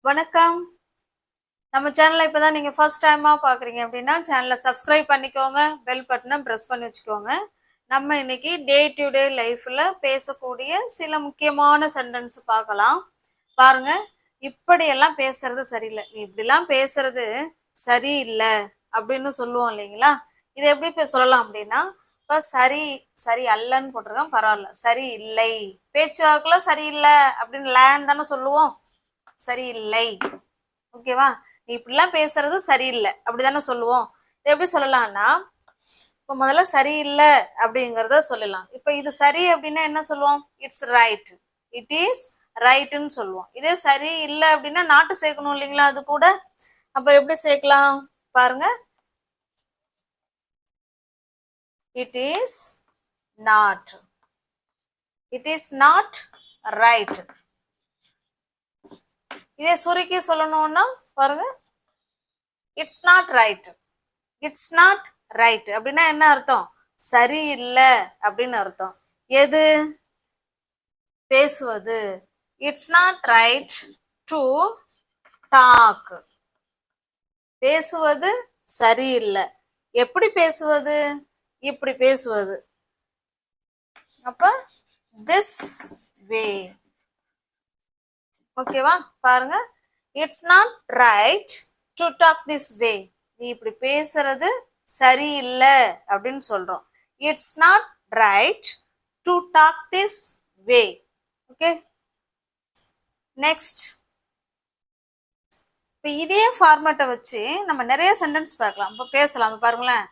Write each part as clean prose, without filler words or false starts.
வணக்கம். நம்ம சேனலை இப்பதான் நீங்க ஃபர்ஸ்ட் டைமா பாக்குறீங்க அப்படின்னா சேனலை சப்ஸ்கிரைப் பண்ணிக்கோங்க, பெல் பட்டனை பிரஸ் பண்ணி வச்சுக்கோங்க. நம்ம இன்னைக்கு டே டு டே லைஃப்ல பேசக்கூடிய சில முக்கியமான சென்டென்ஸ் பார்க்கலாம். பாருங்க, இப்படியெல்லாம் பேசுறது சரியில்லை, நீ இப்படிலாம் பேசுறது சரியில்லை அப்படின்னு சொல்லுவோம் இல்லைங்களா? இதை எப்படி சொல்லலாம் அப்படின்னா, இப்போ சரி சரி அல்லன்னு போட்டிருக்கோம், பரவாயில்ல, சரி இல்லை, பேச்சு வாக்குல சரியில்லை அப்படின்னு லேன்னு தானே சொல்லுவோம், சரியில்லை. ஓகேவா? நீ இப்படிலாம் பேசுறது சரியில்லை அப்படிதானே சொல்லுவோம். இது எப்படி சொல்லலாம்னா, இப்போ முதல்ல சரியில்லை அப்படிங்கிறத சொல்லலாம். இப்போ இது சரி அப்படின்னா என்ன சொல்லுவோம்? இட்ஸ் ரைட், இட் இஸ் ரைட்னு சொல்லுவோம். இதே சரி இல்லை அப்படின்னா நாட்டு சேர்க்கணும் இல்லைங்களா? அது கூட அப்ப எப்படி சேர்க்கலாம் பாருங்க, it is not, it is not right. இதே சுருக்கி சொல்லணும்னா பாருங்க, it's not right, it's not right அப்படின்னா என்ன அர்த்தம்? சரியில்லை அப்படின்னு அர்த்தம். எது? பேசுவது. It's not right to talk. பேசுவது சரியில்லை. எப்படி பேசுவது? இப்படி பேசுவது. அப்ப திஸ் வே. ஓகேவா? பாருங்க, it's not right to talk this way. நீ இப்படி பேசுறது சரியில்லை அப்படின்னு சொல்றோம். It's not right to talk this way. Okay, next. இப்போ இதே ஃபார்மேட்டை வச்சு நம்ம நிறைய சென்டென்ஸ் பார்க்கலாம், இப்போ பேசலாம். பாருங்களேன்,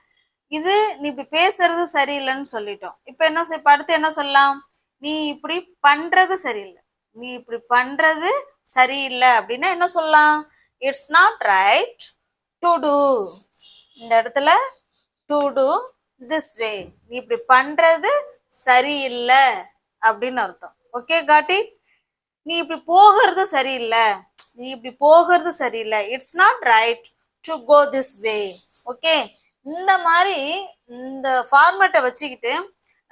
இது நீ இப்படி பேசுறது சரியில்லைன்னு சொல்லிட்டோம். இப்போ என்ன அடுத்து என்ன சொல்லலாம்? நீ இப்படி பண்றது சரியில்லை, நீ இப்படி பண்றது சரியில்லை அப்படின்னா என்ன சொல்லலாம்? It's not right to do. இந்த இடத்துல டு டூ திஸ் வே. நீ இப்படி பண்றது சரியில்லை அப்படின்னு அர்த்தம். Okay, got it? நீ இப்படி போகிறது சரியில்லை, நீ இப்படி போகிறது சரியில்லை. It's not right to go this way. Okay, இந்த மாதிரி இந்த ஃபார்மேட்டை வச்சுக்கிட்டு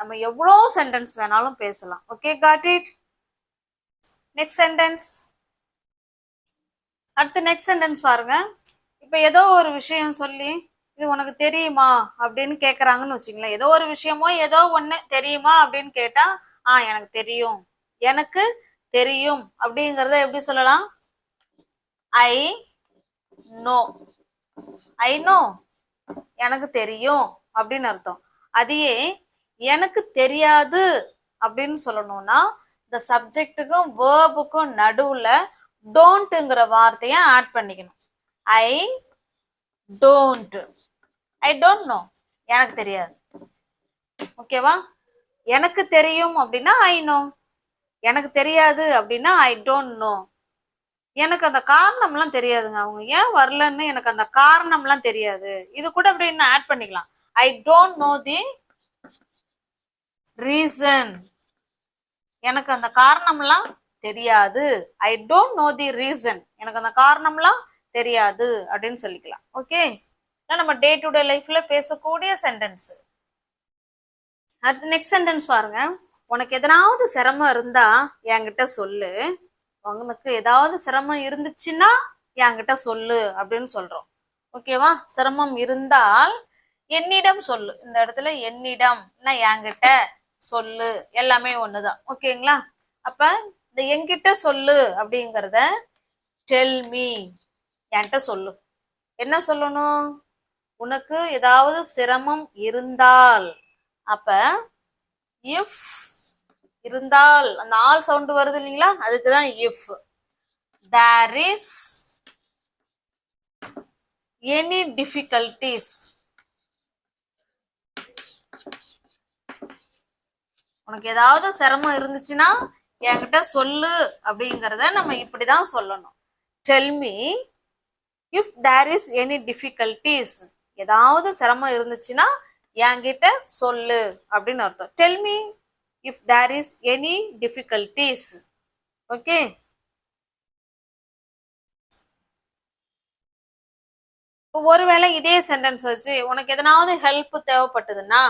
நம்ம எவ்வளோ சென்டென்ஸ் வேணாலும் பேசலாம். Okay, got it? Next sentence. அடுத்து நெக்ஸ்ட் சென்டென்ஸ் பாருங்க. இப்போ ஏதோ ஒரு விஷயம் சொல்லி இது உனக்கு தெரியுமா அப்படின்னு கேட்குறாங்கன்னு வச்சுங்களேன். ஏதோ ஒரு விஷயமோ ஏதோ ஒன்று தெரியுமா அப்படின்னு கேட்டா, எனக்கு தெரியும், எனக்கு தெரியும் அப்படிங்கிறத எப்படி சொல்லலாம்? I know. ஐ நோ, எனக்கு தெரியும் அப்படின்னு அர்த்தம். அதையே எனக்கு தெரியாது அப்படின்னு சொல்லணும்னா இந்த சப்ஜெக்டுக்கும் வேர்புக்கும் நடுவுல டோன்ட்ங்கிற வார்த்தையை ஆட் பண்ணிக்கணும். I don't, I don't know, எனக்கு தெரியாது. ஓகேவா? எனக்கு தெரியும் அப்படின்னா ஐ நோ, எனக்கு தெரியாது அப்படின்னா ஐ டோன்ட் நோ. எனக்கு அந்த காரணம்லாம் தெரியாதுங்க, அவங்க ஏன் வரலன்னு எனக்கு அந்த காரணம்லாம் தெரியாது. இது கூட அப்படின்னு ஆட் பண்ணிக்கலாம். I don't know the reason. எனக்கு அந்த காரணம்லாம் தெரியாது. I don't know the reason, எனக்கு அந்த காரணம்லாம் தெரியாது அப்படின்னு சொல்லிக்கலாம். ஓகே, நம்ம டே டு டே லைஃப்ல பேசக்கூடிய சென்டென்ஸ். அடுத்து நெக்ஸ்ட் சென்டென்ஸ் பாருங்க. உனக்கு எதனாவது சிரமம் இருந்தா என்கிட்ட சொல்லு, உனக்கு ஏதாவது சிரமம் இருந்துச்சுன்னா என்கிட்ட சொல்லு அப்படின்னு சொல்றோம். ஓகேவா? சிரமம் இருந்தால் என்னிடம் சொல்லு. இந்த இடத்துல என்னிடம் என்கிட்ட சொல்லு எல்லாமே ஒண்ணுதான். ஓகேங்களா? அப்ப இந்த என்கிட்ட சொல்லு அப்படிங்கிறத டெல் மீ, என்கிட்ட சொல்லு. என்ன சொல்லணும்? உனக்கு ஏதாவது சிரமம் இருந்தால். அப்ப இஃப் இருந்தால், அந்த ஆல் சவுண்ட் வருது இல்லைங்களா, அதுக்குதான் if. There is any difficulties. உனக்கு ஏதாவது சிரமம் இருந்துச்சுன்னா என்கிட்ட சொல்லு அப்படிங்கிறத நம்ம இப்படிதான் சொல்லணும். Tell me if there is any difficulties. ஏதாவது சிரமம் இருந்துச்சுன்னா என்கிட்ட சொல்லு அப்படின்னு அர்த்தம். Tell me if there is any difficulties. Okay, ஒருவேளை இதே சென்டென்ஸ் வச்சு உனக்கு எதனாவது ஹெல்ப் தேவைப்பட்டதுன்னா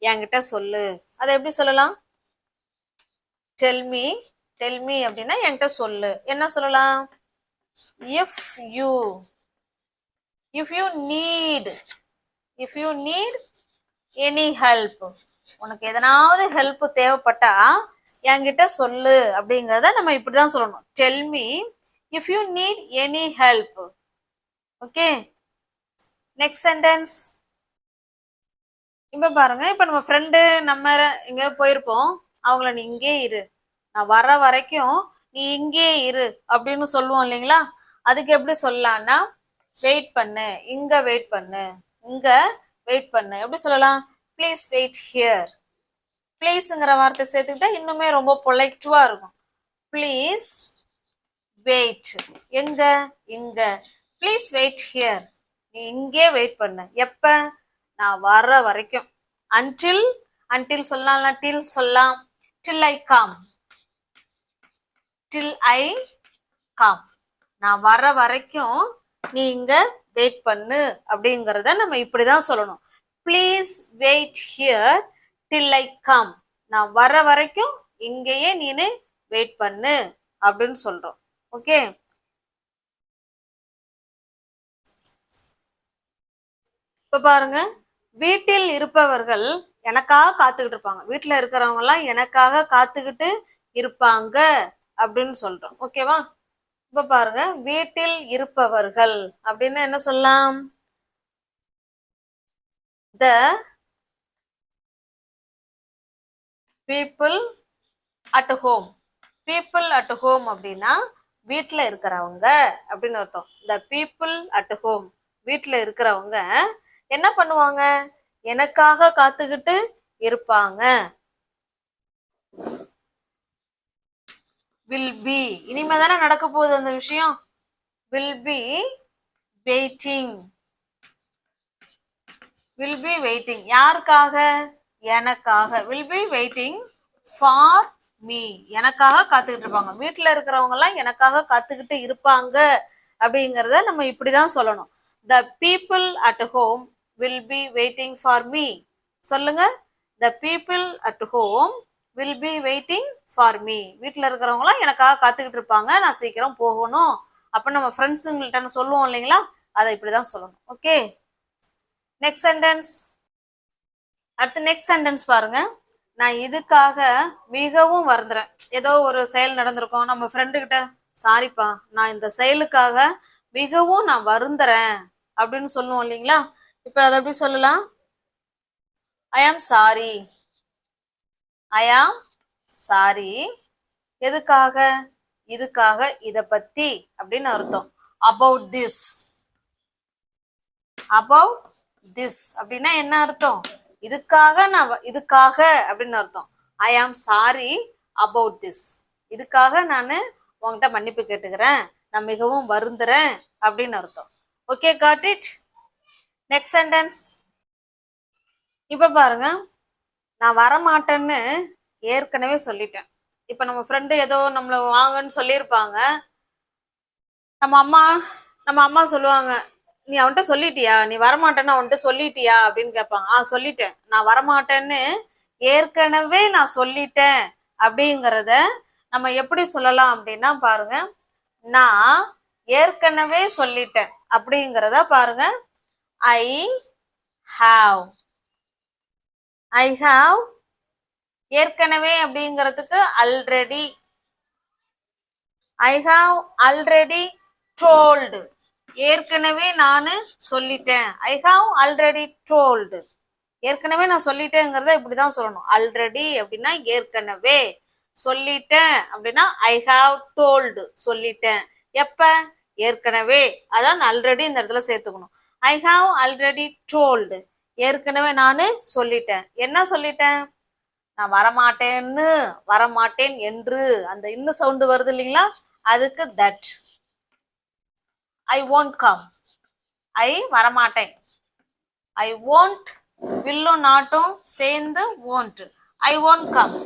என்கிட்ட சொல்லு. அதை எப்படி சொல்லலாம்? டெல் மீ, டெல் மீ அப்படின்னா என்கிட்ட சொல்லு. என்ன சொல்லலாம்? if you if you need if you need any help, உனக்கு எதனாவது ஹெல்ப் தேவைப்பட்டா என்கிட்ட சொல்லு அப்படிங்கறத நம்ம இப்படிதான் சொல்லணும். tell me if you need any help. Okay, next sentence. இப்ப பாருங்க, இப்ப நம்ம ஃப்ரெண்டு நம்ம எங்க போயிருப்போம், அவங்கள நீ இங்கே இரு, நான் வர வரைக்கும் நீ இங்கே இரு அப்படின்னு சொல்லுவோம் இல்லைங்களா? அதுக்கு எப்படி சொல்லலாம்னா, வெயிட் பண்ணு, இங்க வெயிட் பண்ணு, இங்க வெயிட் பண்ணு. எப்படி சொல்லலாம்? Please wait here. ப்ளீஸ்ங்கிற வார்த்தை சேர்த்துக்கிட்டா இன்னுமே ரொம்ப பொலைட்டிவா இருக்கும். ப்ளீஸ் வெயிட், எங்க? இங்க. ப்ளீஸ் வெயிட் ஹியர், நீ இங்கே வெயிட் பண்ணு. எப்ப? நான் வர்ற வரைக்கும். அன்டில், அன்டில் சொல்லலாம், டில் சொல்லலாம். டில் I come, till I come, நான் வர்ற வரைக்கும் நீ இங்க வெயிட் பண்ணு அப்படிங்கறத நம்ம இப்படிதான் சொல்லணும். Please wait here till I come, நான் வர்ற வரைக்கும் இங்கேயே நீனு வெயிட் பண்ணு அப்படின்னு சொல்றோம். ஓகே, இப்ப பாருங்க, வீட்டில் இருப்பவர்கள் எனக்காக காத்துக்கிட்டு இருப்பாங்க. வீட்டுல இருக்கிறவங்க எல்லாம் எனக்காக காத்துக்கிட்டு இருப்பாங்க அப்படின்னு சொல்றோம். ஓகேவா? இப்ப பாருங்க, வீட்டில் இருப்பவர்கள் அப்படின்னு என்ன சொல்லலாம்? the people at home. people at home அப்படின்னா வீட்டுல இருக்கிறவங்க அப்படின்னு அர்த்தம். the people at home, வீட்டுல இருக்கிறவங்க என்ன பண்ணுவாங்க? எனக்காக காத்துக்கிட்டு இருப்பாங்க. will be, இனிமே தானே நடக்க போகுது அந்த விஷயம். will be waiting, will be waiting, யாருக்காக? எனக்காக. will be waiting for me, எனக்காக காத்துக்கிட்டு இருப்பாங்க. வீட்டுல இருக்கிறவங்க எல்லாம் எனக்காக காத்துக்கிட்டு இருப்பாங்க அப்படிங்கறத நம்ம இப்படிதான் சொல்லணும். the people at home will be waiting for me. சொல்லுங்க, the people at home will be waiting for me. வீட்டுல இருக்கிறவங்க எல்லாம் எனக்காக காத்துக்கிட்டு இருப்பாங்க, நான் சீக்கிரம் போகணும். அப்ப நம்ம ஃப்ரெண்ட்ஸுங்கள்ட்ட சொல்லுவோம் இல்லைங்களா? அதை இப்படிதான் சொல்லணும். Okay, next sentence. அடுத்து நெக்ஸ்ட் சென்டென்ஸ் பாருங்க. நான் இதுக்காக மிகவும் வருந்துறேன். ஏதோ ஒரு செயல் நடந்திருக்கும், நம்ம ஃப்ரெண்டு கிட்ட சாரிப்பா, நான் இந்த செயலுக்காக மிகவும் நான் வருந்துறேன் அப்படின்னு சொல்லுவோம் இல்லைங்களா? இப்ப அதை எப்படி சொல்லலாம்? ஐ am sorry, I am sorry. எதுக்காக? இதுக்காக, இத பத்தி அப்படின்னு அர்த்தம். அபவுட் திஸ், அபவுட் திஸ் அப்படின்னா என்ன அர்த்தம்? இதுக்காக நான், இதுக்காக அப்படின்னு அர்த்தம். ஐ ஆம் சாரி அபவுட் திஸ், இதுக்காக நான் உங்ககிட்ட மன்னிப்பு கேட்டுக்கிறேன், நான் மிகவும் வருந்துறேன் அப்படின்னு அர்த்தம். Okay, got it? Next sentence. இப்ப பாருங்க, நான் வரமாட்டேன்னு ஏற்கனவே சொல்லிட்டேன். இப்ப நம்ம ஃப்ரெண்டு ஏதோ நம்மள வாங்கன்னு சொல்லியிருப்பாங்க. நம்ம அம்மா சொல்லுவாங்க, நீ அவன்கிட்ட சொல்லிட்டியா, நீ வரமாட்டேன்னு அவன்கிட்ட சொல்லிட்டியா அப்படின்னு கேட்பாங்க. சொல்லிட்டேன், நான் வரமாட்டேன்னு ஏற்கனவே நான் சொல்லிட்டேன் அப்படிங்கிறத நம்ம எப்படி சொல்லலாம் அப்படின்னா பாருங்க, நான் ஏற்கனவே சொல்லிட்டேன் அப்படிங்கிறத பாருங்க. ஐ ஹாவ், ஐ ஹாவ், ஏற்கனவே அப்படிங்கிறதுக்கு already. I have already told, ஏற்கனவே நானு சொல்லிட்டேன். ஐ ஹாவ் ஆல்ரெடி டோல்டு, ஏற்கனவே நான் சொல்லிட்டேங்கிறத இப்படிதான் சொல்லணும். ஆல்ரெடி அப்படின்னா ஏற்கனவே, சொல்லிட்டேன் அப்படின்னா ஐ ஹாவ் டோல்டு, சொல்லிட்டேன். எப்ப? ஏற்கனவே. அதான் ஆல்ரெடி இந்த இடத்துல சேர்த்துக்கணும். ஐ ஹாவ் ஆல்ரெடி டோல்டு, ஏற்கனவே நானு சொல்லிட்டேன். என்ன சொல்லிட்டேன்? நான் வரமாட்டேன்னு, வரமாட்டேன் என்று அந்த இன்னும் சவுண்டு வருது இல்லைங்களா? அதுக்கு தட். ஐ won't come, ஐ வரமாட்டேன். ஐ won't, வில்லும் நாட்டும் சேர்ந்து won't, ஐ won't come,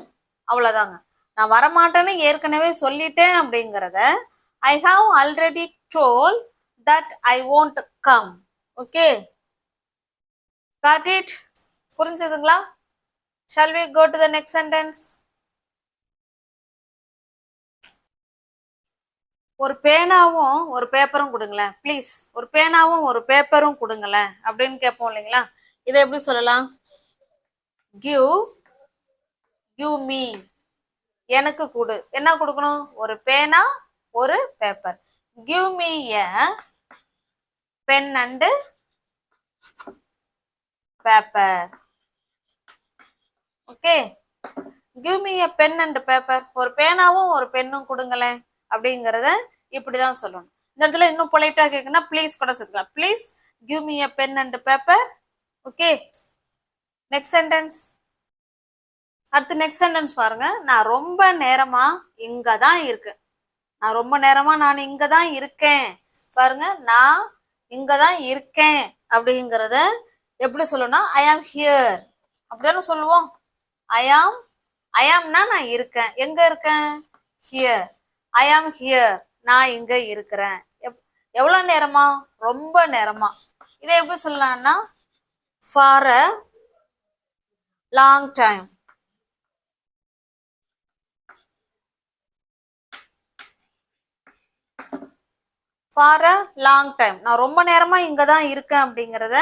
அவ்வளவுதாங்க. நான் வரமாட்டேன்னு ஏற்கனவே சொல்லிட்டேன் அப்படிங்கிறத I have already told that I won't come. Okay, got it? புரிஞ்சதுங்களா? Shall we go to the next sentence? ஒரு பேனாவும் ஒரு பேப்பரும் கொடுங்களேன் ப்ளீஸ், ஒரு பேனாவும் ஒரு பேப்பரும் கொடுங்களேன் அப்படின்னு கேட்போம் இல்லைங்களா? இதை எப்படி சொல்லலாம்? கிவ் கிவ் மீ, எனக்கு கொடு. என்ன கொடுக்கணும்? ஒரு பேனா ஒரு paper. Give me a pen and paper. Okay, give me a pen and paper, ஒரு பேனாவும் ஒரு பென்னும் கொடுங்களேன் அப்படிங்கிறத இப்படிதான் சொல்லணும். இந்த இடத்துல இன்னும் பொலைட்டா கேட்குன்னா ப்ளீஸ் கூட சேர்த்துக்கலாம். Please give me a pen and paper. Okay, next sentence. அடுத்து நெக்ஸ்ட் சென்டென்ஸ் பாருங்க. நான் ரொம்ப நேரமா இங்க தான் இருக்கேன். நான் ரொம்ப நேரமா நான் இங்க தான் இருக்கேன். பாருங்க, நான் இங்க தான் இருக்கேன் அப்படிங்கிறத எப்படி சொல்லணும்? ஐ ஆம் ஹியர் அப்படிதானே சொல்லுவோம். ஐ ஆம்னா நான் இருக்கேன். எங்க இருக்கேன்? ஹியர். ஐ ஆம் ஹியர், நான் இங்க இருக்கிறேன். எவ்வளவு நேரமா? ரொம்ப நேரமா. இதை எப்படி சொல்லலாம்னா for a long time. For a long time, நான் ரொம்ப நேரமா இங்க தான் இருக்கேன் அப்படிங்கிறத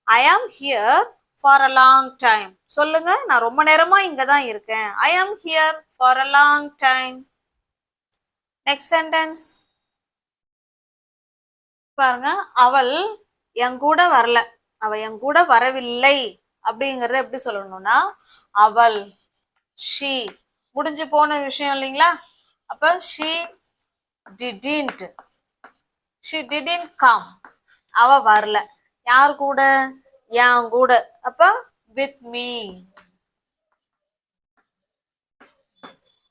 I am here for a long time. சொல்லுங்க, நான் ரொம்ப நேரமா இங்க தான் இருக்கேன். I am here for a long time. Next sentence பாருங்க. அவள் என் கூட வரல, அவ என் கூட வரவில்லை அப்படிங்கறத எப்படி சொல்லணும்னா அவள், ஷீ, முடிஞ்சு போன விஷயம் இல்லைங்களா? அப்ப she didn't, she didn't come, அவ வரல. யார் கூட? என் கூட. அப்ப with me.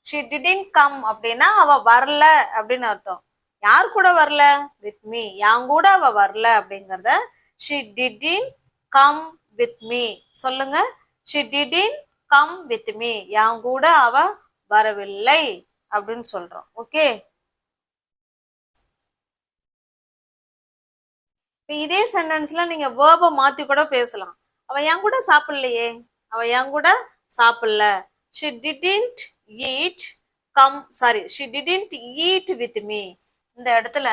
she didn't come அப்படின்னா அவ வரல அப்படின்னு அர்த்தம். யார் கூட வரல? with me, என் கூட அவ வரல அப்படிங்கறத she didn't come with me. சொல்லுங்க, she didn't come with me, என் கூட அவ வரவில்லை அப்படின்னு சொல்றோம். ஓகே, இதே சென்டென்ஸ்ல நீங்க வேர்பை மாத்தி கூட பேசலாம். அவ என் கூட சாப்பிடலையே, அவ என் கூட சாப்பிடல. she didn't eat she didn't eat with me. இந்த இடத்துல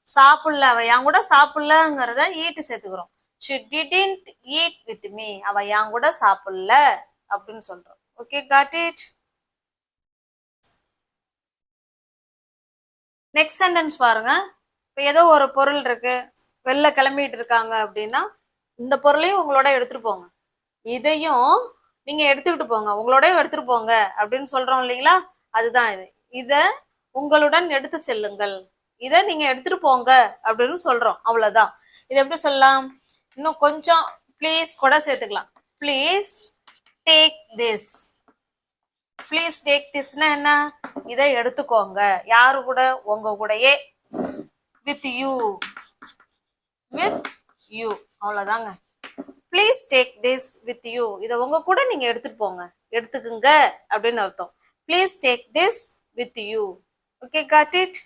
சாப்பிடல, அவ என் கூட சாப்பிடலங்கிறத ஈட் சேர்த்துக்கிறோம். she didn't eat with me, அவ என் கூட சாப்பிடல அப்படின்னு சொல்றோம். Okay, got it. Next sentence பாருங்க. இப்போ ஏதோ ஒரு பொருள் இருக்கு, வெளில கிளம்பிட்டு இருக்காங்க அப்படின்னா இந்த பொருளையும் உங்களோட எடுத்துட்டு போங்க, இதையும் நீங்க எடுத்துக்கிட்டு போங்க, உங்களோட எடுத்துட்டு போங்க அப்படின்னு சொல்றோம் இல்லைங்களா? அதுதான் இது. இத உங்களுடன் எடுத்து செல்லுங்கள், இதை நீங்க எடுத்துட்டு போங்க அப்படின்னு சொல்றோம். அவ்வளவுதான். இது எப்படி சொல்லலாம்? இன்னும் கொஞ்சம் ப்ளீஸ் கூட சேர்த்துக்கலாம். Please take this. Please take திஸ்னா என்ன? இதை எடுத்துக்கோங்க. யாரு கூட? உங்க கூடயே. வித் யூ, வித் யூ, அவ்வளவுதாங்க. Please take this with you, இதை உங்க கூட நீங்க எடுத்துட்டு போங்க, எடுத்துக்குங்க அப்படின்னு அர்த்தம். Please take this with you. Okay, got it.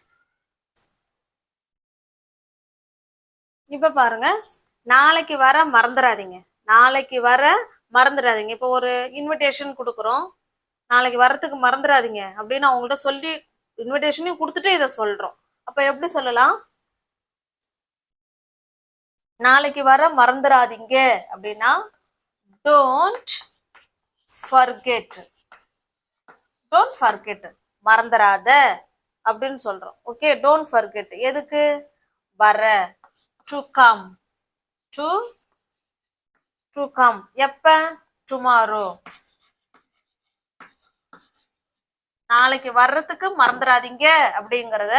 இப்ப பாருங்க, நாளைக்கு வர மறந்துடாதீங்க, நாளைக்கு வர மறந்துடாதீங்க. இப்போ ஒரு இன்விடேஷன் கொடுக்குறோம், நாளைக்கு வரத்துக்கு மறந்துடாதீங்க அப்படின்னு அவங்கள்ட்ட சொல்லி இன்விடேஷனையும் கொடுத்துட்டு இதை சொல்றோம். அப்ப எப்படி சொல்லலாம்? நாளைக்கு வர மறந்துடாதீங்க அப்படின்னா டோன்ட் ஃபர்கெட். டோன்ட் ஃபர்கெட், மறந்துடாத அப்படின்னு சொல்றோம். ஓகே, டோன்ட் ஃபர்கெட் எதுக்கு? வர, டு கம், டு கம். எப்ப? டுமாரோ. நாளைக்கு வர்றதுக்கு மறந்துடாதீங்க அப்படிங்கறத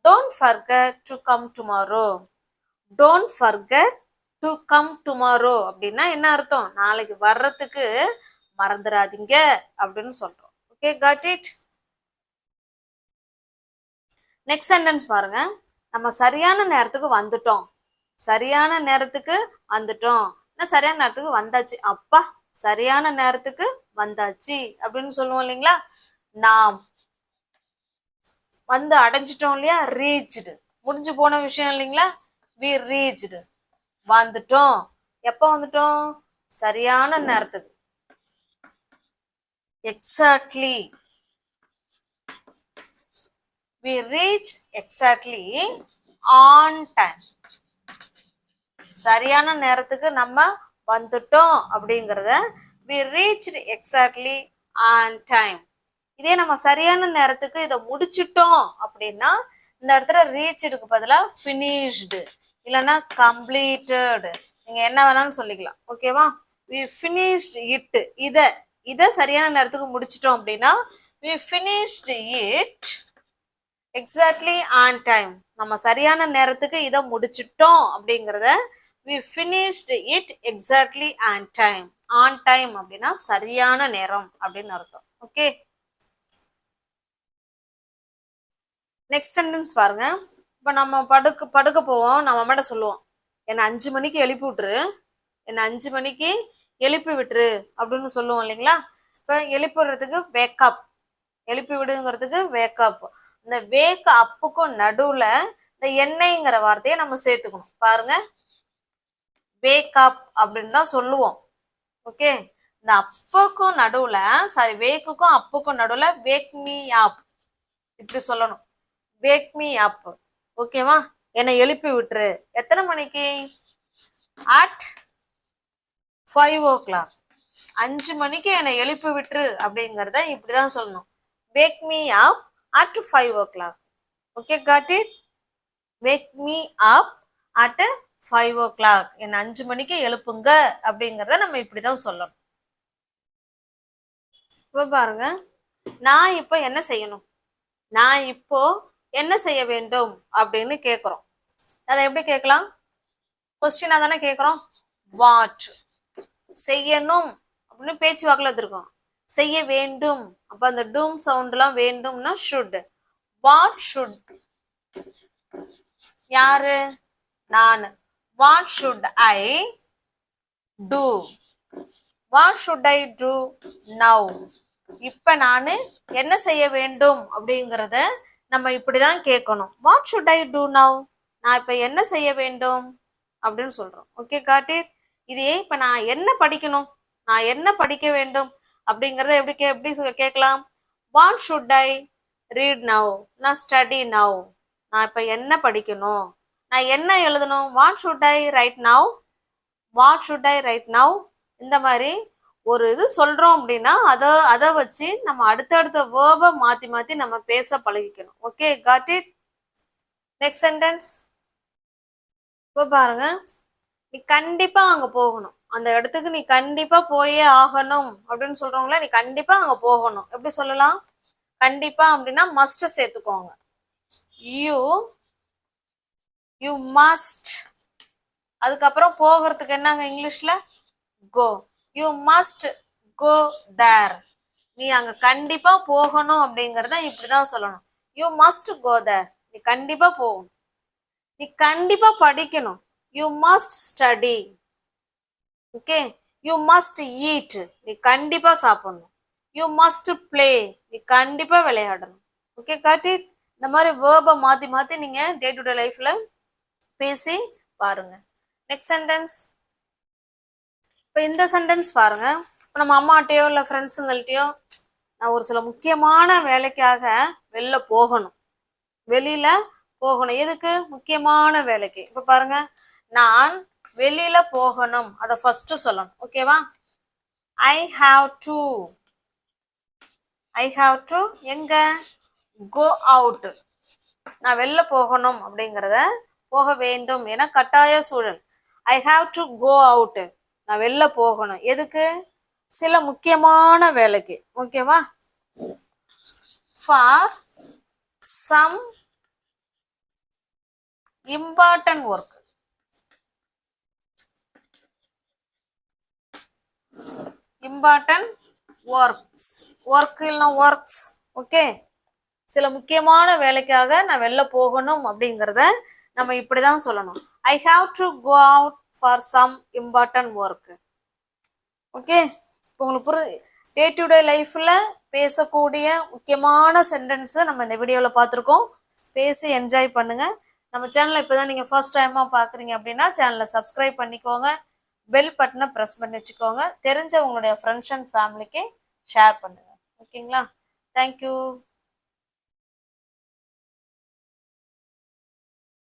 don't forget to come tomorrow. Don't forget to come tomorrow அப்படின்னா என்ன அர்த்தம்? நாளைக்கு வர்றதுக்கு மறந்துடாதீங்க அப்படின்னு சொல்றோம். Okay, got it. Next sentence பாருங்க. நம்ம சரியான நேரத்துக்கு வந்துட்டோம், சரியான நேரத்துக்கு வந்துட்டோம், சரியான நேரத்துக்கு வந்தாச்சு. அப்பா, சரியான நேரத்துக்கு வந்தாச்சு அப்படின்னு சொல்லுவோம் இல்லைங்களா? நாம் வந்து அடைஞ்சிட்டோம் இல்லையா? ரீச்டு, முடிஞ்சு போன விஷயம் இல்லைங்களா? we reached, வந்துட்டோம். எப்ப வந்துட்டோம்? சரியான நேரத்துக்கு. Exactly, we reached exactly on time. சரியான நேரத்துக்கு நம்ம வந்துட்டோம் அப்படிங்கறத we reached exactly on time. இதே நம்ம சரியான நேரத்துக்கு இதை முடிச்சிட்டோம் அப்படின்னா இந்த இடத்துல reached பதிலா finished இல்லைன்னா completed நீங்க என்ன வேணாலும் சொல்லிக்கலாம். ஓகேவா? we finished it. இத சரியான நேரத்துக்கு முடிச்சிட்டோம் அப்படின்னா we finished it exactly on time. நம்ம சரியான நேரத்துக்கு இதை முடிச்சிட்டோம் அப்படிங்கறத we finished it exactly on time. on time அப்படின்னா சரியான நேரம் அப்படின்னு அர்த்தம். ஓகே, நெக்ஸ்ட் சென்டென்ஸ் பாருங்க. இப்ப நம்ம படுக்க போவோம். நம்ம அம்மாட்ட சொல்லுவோம், என்னை 5 மணிக்கு எழுப்பி விட்டுரு, என்னை 5 மணிக்கு எழுப்பி விட்டுரு அப்படின்னு சொல்லுவோம் இல்லைங்களா? இப்ப எழுப்பி விடுறதுக்கு வேக்கப், எழுப்பி விடுங்கிறதுக்கு வேக்கப். இந்த வேக் அப்புக்கும் நடுவுல இந்த எண்ணெய்ங்கிற வார்த்தையை நம்ம சேர்த்துக்கணும். பாருங்க, வேக்கப் அப்படின்னு தான் சொல்லுவோம். ஓகே, இந்த அப்புக்கும் நடுவுல சாரி வேக்குக்கும் அப்புக்கும் நடுவுல வேக் மீ அப் இப்படி சொல்லணும். வேக் மீ அப். ஓகேவா? என்னை எழுப்பி விட்டுரு. எத்தனை மணிக்கு? At 5 o'clock. 5 மணிக்கு என்னை எழுப்பி விட்டுரு அப்படிங்கறத இப்படிதான் சொல்லணும். Wake me up at 5 o'clock. Okay, got it? Wake me up at 5 o'clock. என்னை 5 மணிக்கு எழுப்புங்க அப்படிங்கறத நம்ம இப்படிதான் சொல்லணும். இப்ப பாருங்க, நான் இப்போ என்ன செய்யணும், நான் இப்போ என்ன செய்ய வேண்டும் அப்படின்னு கேட்கிறோம். அதை எப்படி கேட்கலாம்? கொஸ்டினா தானே கேட்கிறோம். வாட், செய்யணும் அப்படின்னு பேச்சு வாக்குல எடுத்துருக்கோம். செய்ய வேண்டும், அப்ப அந்த டூம் சவுண்ட் எல்லாம் வேண்டும்னா ஷுட். வாட் ஷுட், யாரு? நான். What should I do, what should I do now. இப்ப நானு என்ன செய்ய வேண்டும் அப்படிங்கறத நம்ம இப்படிதான் கேட்கணும். What should I do now, நான் இப்ப என்ன செய்ய வேண்டும் அப்படின்னு சொல்றோம். Okay, got it? இதே இப்ப நான் என்ன படிக்கணும், நான் என்ன படிக்க வேண்டும் அப்படிங்கறத எப்படி கேட்கலாம்? What should I read now, நான் ஸ்டடி நவ். நான் இப்ப என்ன படிக்கணும், நான் என்ன எழுதணும்? What should I right now, what should I right now. இந்த மாதிரி ஒரு இது சொல்றோம் அப்படின்னா அதை வச்சு நம்ம அடுத்தடுத்த வேர்பை மாத்தி மாத்தி நம்ம பேச பழகிக்கணும். Okay, got it? Next sentence. இப்போ பாருங்க, நீ கண்டிப்பா அங்க போகணும், அந்த இடத்துக்கு நீ கண்டிப்பா போயே ஆகணும் அப்படின்னு சொல்றவங்கள நீ கண்டிப்பா அங்க போகணும். எப்படி சொல்லலாம்? கண்டிப்பா அப்படின்னா மஸ்ட் சேர்த்துக்கோங்க. You must. அதுக்கப்புறம் போகிறதுக்கு என்னங்க இங்கிலீஷ்ல? கோ. யூ மஸ்ட் கோ தேர். நீ அங்க கண்டிப்பா போகணும் அப்படிங்கறத இப்படிதான் சொல்லணும். யூ மஸ்ட் கோ தேர். நீ கண்டிப்பா போகணும். நீ கண்டிப்பா படிக்கணும். You must study. Okay, you must eat. நீ கண்டிப்பா சாப்பிடணும். You must play. நீ கண்டிப்பா விளையாடணும். Okay, got it? இந்த மாதிரி வேர்பை மாத்தி மாத்தி நீங்க டே டு டே லைஃப்ல பேசி பாருங்க. Next sentence. இப்போ இந்த சென்டென்ஸ் பாருங்க. இப்போ நம்ம அம்மாட்டையோ இல்லை ஃப்ரெண்ட்ஸுங்கள்ட்டையோ நான் ஒரு சில முக்கியமான வேலைக்காக வெளில போகணும், வெளியில போகணும். எதுக்கு? முக்கியமான வேலைக்கு. இப்போ பாருங்க, நான் வெளியில போகணும், அதை ஃபர்ஸ்ட் சொல்லணும். ஓகேவா? ஐ ஹாவ் டு எங்க? Go out. நான் வெளில போகணும் அப்படிங்கிறத போக வேண்டும் என கட்டாய சூழல். I have to go out. நான் வெளில போகணும். எதுக்கு? சில முக்கியமான வேலைக்கு. ஓகேவா? For some important work. Important works. Okay, சில முக்கியமான வேலைக்காக நான் வெளில போகணும் அப்படிங்கிறத நம்ம இப்படிதான் சொல்லணும். I have to go out for some important work. Okay, இப்போ உங்களுக்கு டே டு டே லைஃப்ல பேசக்கூடிய முக்கியமான சென்டென்ஸ் நம்ம இந்த வீடியோவில் பார்த்துருக்கோம். பேசி என்ஜாய் பண்ணுங்க. நம்ம சேனலை இப்போதான் நீங்கள் ஃபர்ஸ்ட் டைமாக பார்க்குறீங்க அப்படின்னா சேனலை சப்ஸ்கிரைப் பண்ணிக்கோங்க. பெல் பட்டனை ப்ரெஸ் பண்ணி வச்சுக்கோங்க. தெரிஞ்ச உங்களுடைய ஃப்ரெண்ட்ஸ் அண்ட் ஃபேமிலிக்கு ஷேர் பண்ணுங்க. ஓகேங்களா? தேங்க்யூ.